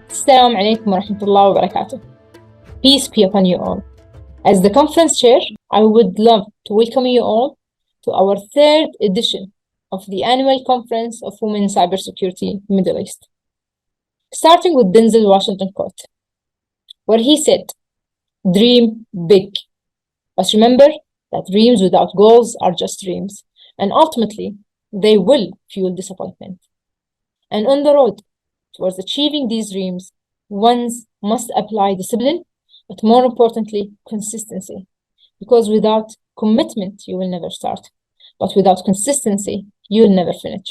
Assalamu alaikum wa rahmatullahi wa barakatuh. Peace be upon you all. As the conference chair, I would love to welcome you all to our third edition of the annual conference of Women in Cybersecurity Middle East. Starting with Denzel Washington quote, where he said, "Dream big, but remember that dreams without goals are just dreams, and ultimately they will fuel disappointment. And on the road towards achieving these dreams, one must apply discipline, but more importantly, consistency. Because without commitment, you will never start. But without consistency, you'll never finish."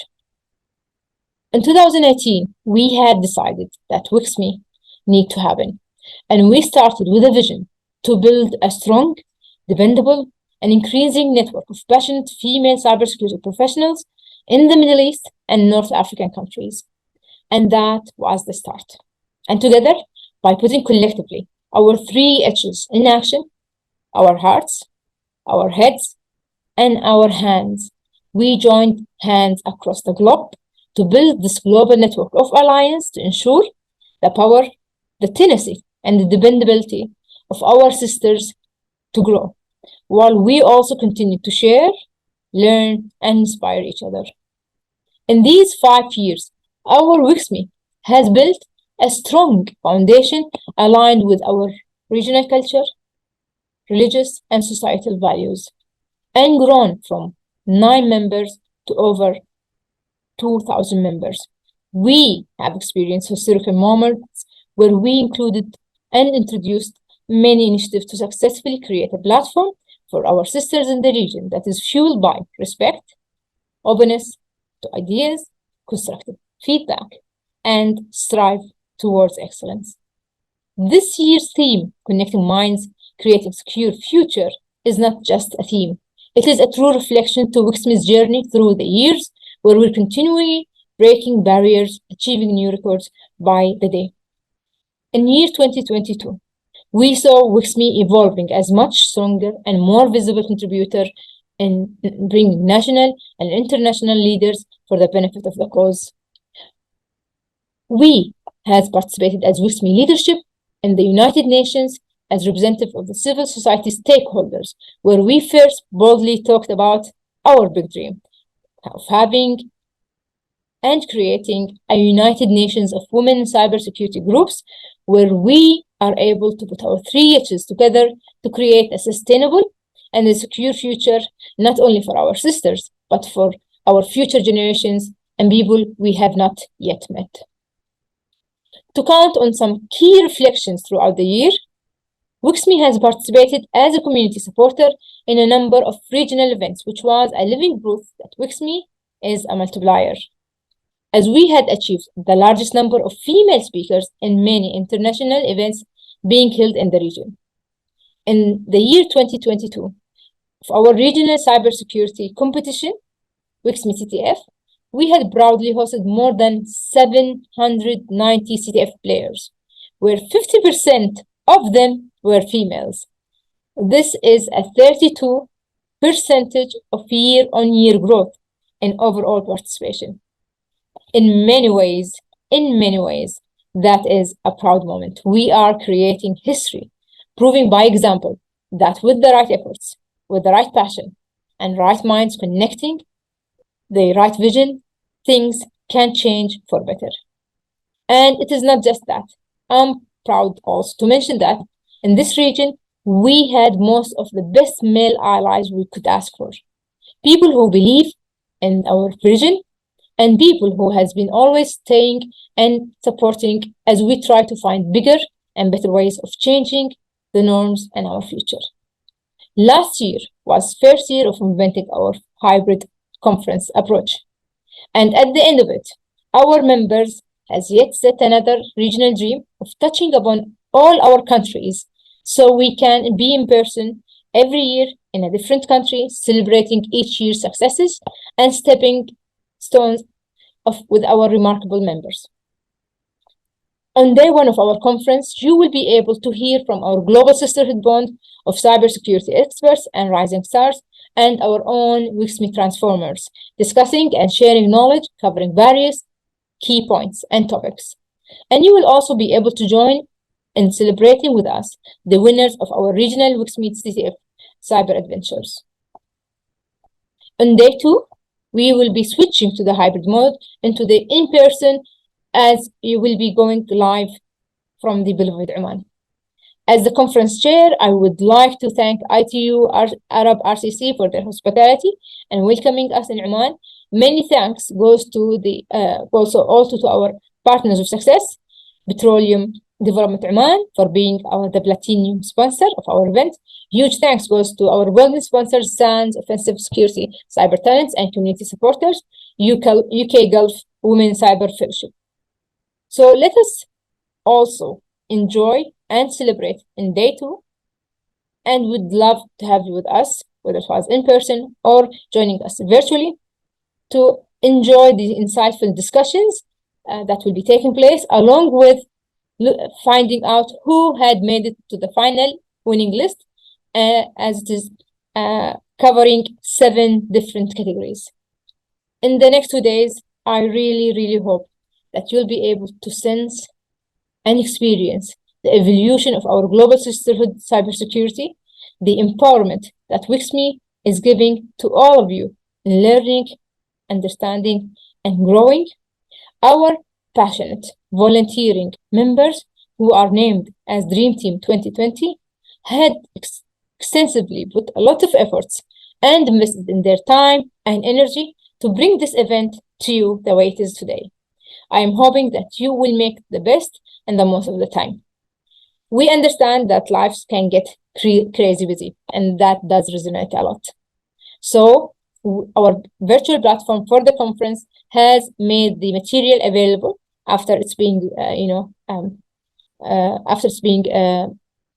In 2018, we had decided that WiCSME need to happen. And we started with a vision to build a strong, dependable, and increasing network of passionate female cybersecurity professionals in the Middle East and North African countries. And that was the start. And together, by putting collectively our 3 H's in action, our hearts, our heads, and our hands, we joined hands across the globe to build this global network of alliance to ensure the power, the tenacity, and the dependability of our sisters to grow, while we also continue to share, learn, and inspire each other. In these 5 years, our WiCSME has built a strong foundation aligned with our regional culture, religious, and societal values, and grown from 9 members to over 2,000 members. We have experienced historical moments where we included and introduced many initiatives to successfully create a platform for our sisters in the region that is fueled by respect, openness to ideas, constructive feedback, and strive towards excellence. This year's theme, Connecting Minds, Creating Secure Future, is not just a theme. It is a true reflection to WiCSME's journey through the years, where we're continually breaking barriers, achieving new records by the day. In year 2022, we saw WiCSME evolving as much stronger and more visible contributor in bringing national and international leaders for the benefit of the cause. We have participated as WiCSME leadership in the United Nations as representative of the civil society stakeholders, where we first boldly talked about our big dream of having and creating a United Nations of women cybersecurity groups, where we are able to put our 3 H's together to create a sustainable and a secure future, not only for our sisters, but for our future generations and people we have not yet met. To count on some key reflections throughout the year, WiCSME has participated as a community supporter in a number of regional events, which was a living proof that WiCSME is a multiplier, as we had achieved the largest number of female speakers in many international events being held in the region. In the year 2022, for our regional cybersecurity competition, WiCSME CTF, we had proudly hosted more than 790 CTF players, where 50% of them were females. This is a 32% of year-on-year growth in overall participation. In many ways, that is a proud moment. We are creating history, proving by example that with the right efforts, with the right passion, and right minds connecting, the right vision, things can change for better. And it is not just that. I'm proud also to mention that in this region, we had most of the best male allies we could ask for. People who believe in our vision, and people who has been always staying and supporting as we try to find bigger and better ways of changing the norms and our future. Last year was first year of implementing our hybrid conference approach. And at the end of it, our members has yet set another regional dream of touching upon all our countries so we can be in person every year in a different country, celebrating each year's successes and stepping stones with our remarkable members. On day 1 of our conference, you will be able to hear from our global sisterhood bond of cybersecurity experts and rising stars and our own WiCSME transformers, discussing and sharing knowledge covering various key points and topics. And you will also be able to join in celebrating with us the winners of our regional WiCSME2022 cyber adventures. On day 2, we will be switching to the hybrid mode into the in-person, as you will be going live from the beloved Oman. As the conference chair, I would like to thank ITU Arab RCC for their hospitality and welcoming us in Oman. Many thanks goes to the also to our partners of success, Petroleum Development Oman, for being the platinum sponsor of our event. Huge thanks goes to our wellness sponsors, SANS, Offensive Security, Cyber Talents, and community supporters, UK Gulf Women Cyber Fellowship. So let us also enjoy and celebrate in day 2, and would love to have you with us, whether it was in person or joining us virtually, to enjoy the insightful discussions that will be taking place, along with finding out who had made it to the final winning list, as it is covering 7 different categories. In the next 2 days, I really hope that you'll be able to sense and experience the evolution of our global sisterhood cybersecurity, the empowerment that WiCSME is giving to all of you in learning, understanding, and growing. Our passionate volunteering members, who are named as Dream Team 2020, had extensively put a lot of efforts and invested in their time and energy to bring this event to you the way it is today. I am hoping that you will make the best and the most of the time. We understand that lives can get crazy busy, and that does resonate a lot. So our virtual platform for the conference has made the material available after it's being,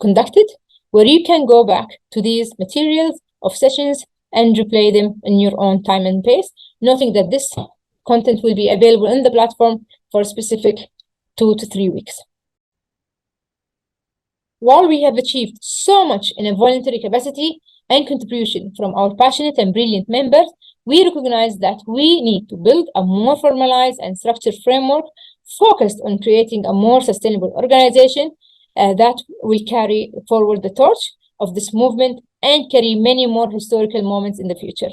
conducted, where you can go back to these materials of sessions and replay them in your own time and pace, noting that this content will be available in the platform for a specific 2 to 3 weeks. While we have achieved so much in a voluntary capacity and contribution from our passionate and brilliant members, we recognize that we need to build a more formalized and structured framework focused on creating a more sustainable organization that will carry forward the torch of this movement and carry many more historical moments in the future.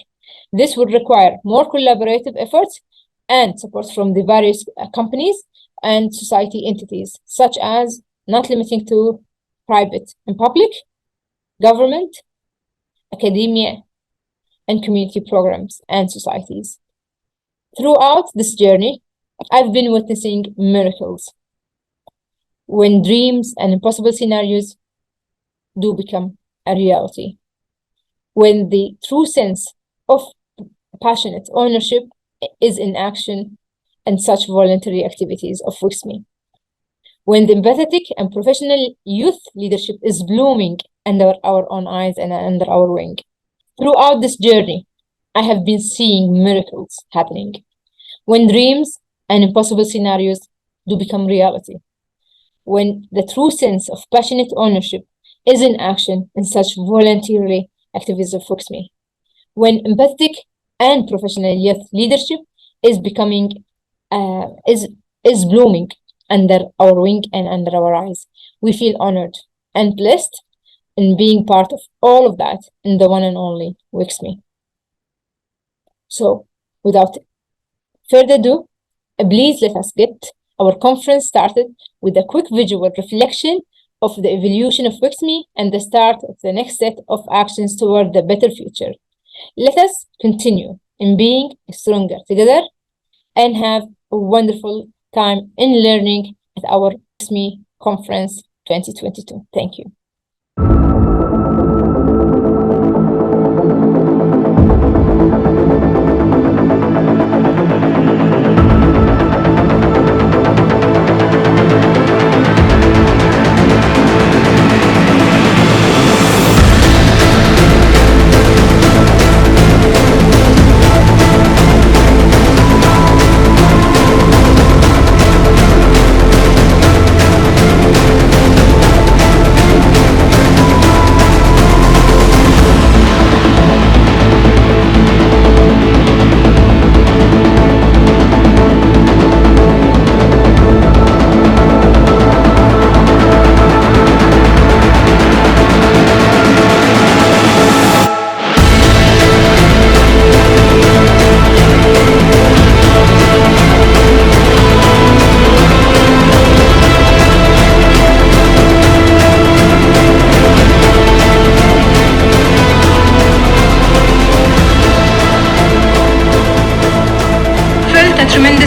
This would require more collaborative efforts and support from the various companies and society entities, such as not limiting to private and public, government, academia, and community programs and societies. Throughout this journey, I've been witnessing miracles when dreams and impossible scenarios do become a reality, when the true sense of passionate ownership is in action and such voluntary activities of WiCSME, when the empathetic and professional youth leadership is blooming under our own eyes and under our wing. Throughout this journey, I have been seeing miracles happening when dreams and impossible scenarios do become reality, when the true sense of passionate ownership is in action in such voluntary activities of WiCSME, when empathetic and professional youth leadership is becoming is blooming under our wing and under our eyes. We feel honored and blessed in being part of all of that in the one and only WiCSME. So, without further ado, please let us get our conference started with a quick visual reflection of the evolution of WiCSME and the start of the next set of actions toward the better future. Let us continue in being stronger together and have a wonderful time in learning at our WiCSME Conference 2022. Thank you.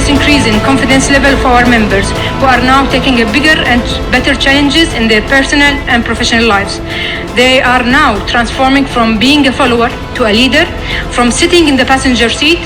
increase in confidence level of our members, who are now taking a bigger and better challenges in their personal and professional lives. They are now transforming from being a follower to a leader, from sitting in the passenger seat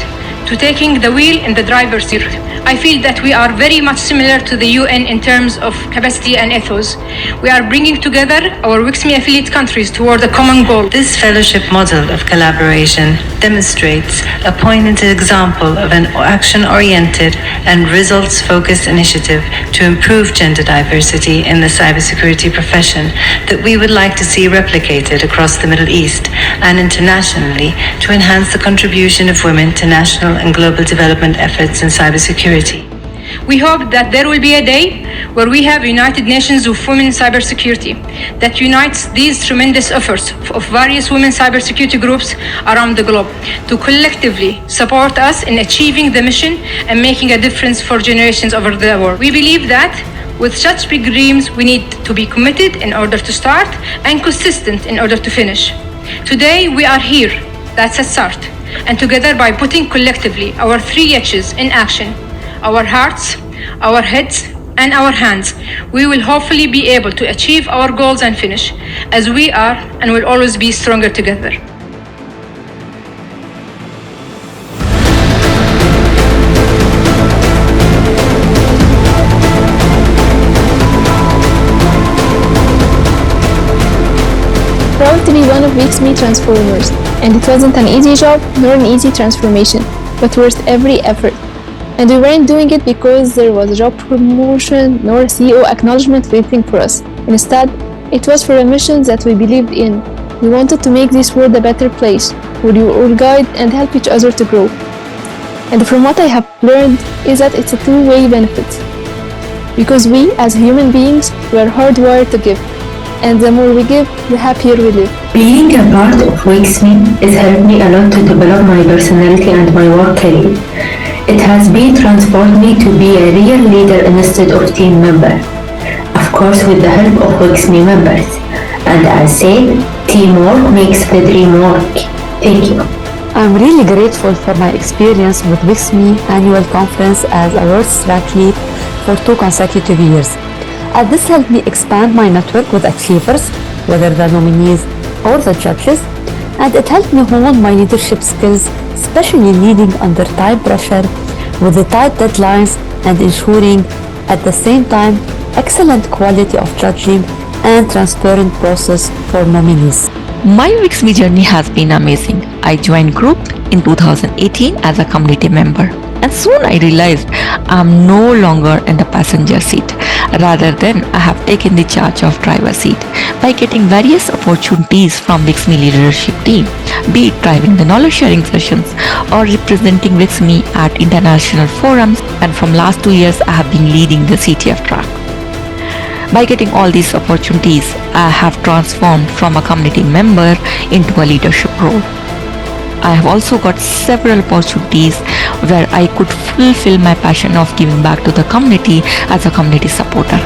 to taking the wheel in the driver's seat. I feel that we are very much similar to the UN in terms of capacity and ethos. We are bringing together our WiCSME affiliate countries toward a common goal. This fellowship model of collaboration demonstrates a poignant example of an action-oriented and results-focused initiative to improve gender diversity in the cybersecurity profession that we would like to see replicated across the Middle East and internationally to enhance the contribution of women to national and global development efforts in cybersecurity. We hope that there will be a day where we have United Nations of Women in Cybersecurity that unites these tremendous efforts of various women cybersecurity groups around the globe to collectively support us in achieving the mission and making a difference for generations over the world. We believe that with such big dreams, we need to be committed in order to start and consistent in order to finish. Today, we are here. That's a start. And together, by putting collectively our 3 H's in action, our hearts, our heads, and our hands, we will hopefully be able to achieve our goals and finish, as we are and will always be stronger together. Proud to be one of WiCSME transformers, and it wasn't an easy job nor an easy transformation, but worth every effort. And we weren't doing it because there was a job promotion nor CEO acknowledgement waiting for us. Instead, it was for a mission that we believed in. We wanted to make this world a better place, where you all guide and help each other to grow. And from what I have learned is that it's a two-way benefit. Because we, as human beings, we are hardwired to give. And the more we give, the happier we live. Being a part of WiCSME has helped me a lot to develop my personality and my work career. It has been transformed me to be a real leader instead of team member. Of course, with the help of WiCSME members. And as said, teamwork makes the dream work. Thank you. I'm really grateful for my experience with WiCSME annual conference as a world track lead for 2 consecutive years. And this helped me expand my network with achievers, whether the nominees or the judges, and it helped me hone my leadership skills, especially leading under time pressure with the tight deadlines and ensuring at the same time excellent quality of judging and transparent process for nominees. My WiCSME journey has been amazing. I joined group in 2018 as a community member, and soon I realized I'm no longer in the passenger seat. Rather than I have taken the charge of driver seat by getting various opportunities from WiCSME leadership team, be it driving the knowledge sharing sessions or representing WiCSME at international forums, and from last 2 years I have been leading the CTF track. By getting all these opportunities, I have transformed from a community member into a leadership role. I have also got several opportunities where I could fulfill my passion of giving back to the community as a community supporter.